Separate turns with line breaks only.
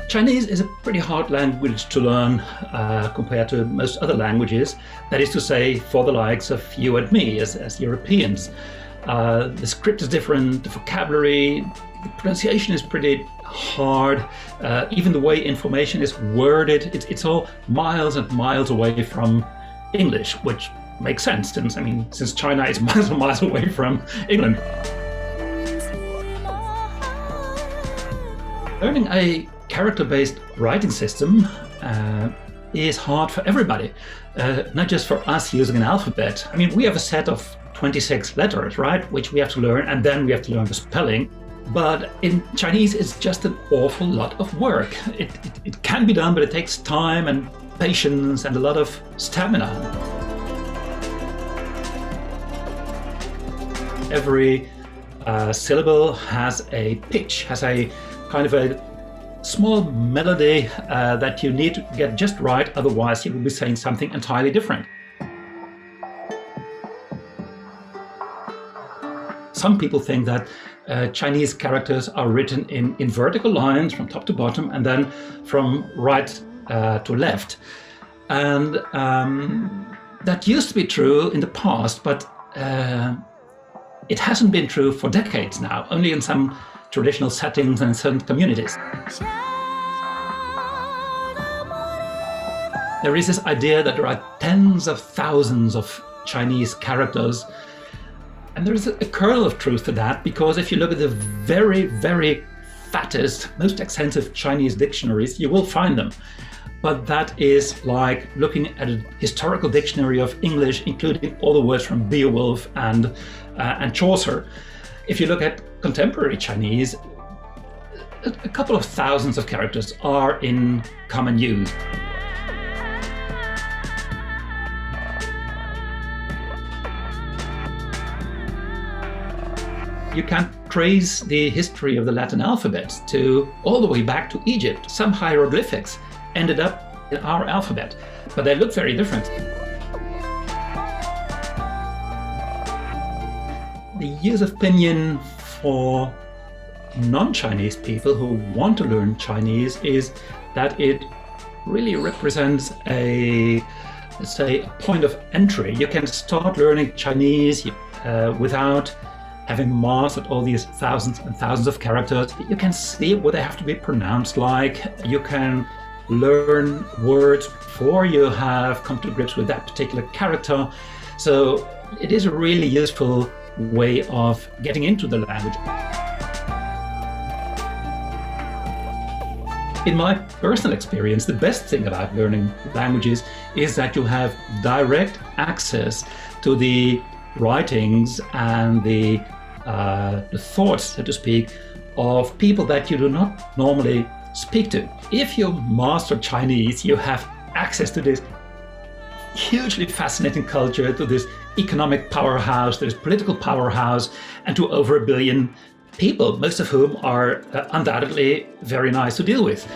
Chinese is a pretty hard language to learn compared to most other languages. That is to say, for the likes of you and me as Europeans. The script is different, the vocabulary, the pronunciation is pretty hard. Even the way information is worded, it's all miles and miles away from English, which makes sense since China is miles and miles away from England. Learning a character-based writing system is hard for everybody, not just for us using an alphabet. We have a set of 26 letters, right, which we have to learn, and then we have to learn the spelling. But in Chinese, it's just an awful lot of work. It can be done, but it takes time and patience and a lot of stamina. Every syllable has a pitch, has a kind of a small melody that you need to get just right, otherwise you will be saying something entirely different. Some people think that Chinese characters are written in vertical lines from top to bottom and then from right to left. And that used to be true in the past, but it hasn't been true for decades now, only in some traditional settings and certain communities. There is this idea that there are tens of thousands of Chinese characters, and there is a kernel of truth to that, because if you look at the very, very fattest, most extensive Chinese dictionaries, you will find them. But that is like looking at a historical dictionary of English, including all the words from Beowulf and Chaucer. If you look at contemporary Chinese, a couple of thousands of characters are in common use. You can trace the history of the Latin alphabet all the way back to Egypt. Some hieroglyphics ended up in our alphabet, but they look very different. The use of pinyin for non-Chinese people who want to learn Chinese is that it really represents let's say, a point of entry. You can start learning Chinese without having mastered all these thousands and thousands of characters. You can see what they have to be pronounced like. You can learn words before you have come to grips with that particular character. So it is a really useful way of getting into the language. In my personal experience, the best thing about learning languages is that you have direct access to the writings and the thoughts, so to speak, of people that you do not normally speak to. If you master Chinese, you have access to this hugely fascinating culture, to this economic powerhouse, to this political powerhouse, and to over 1 billion people, most of whom are undoubtedly very nice to deal with.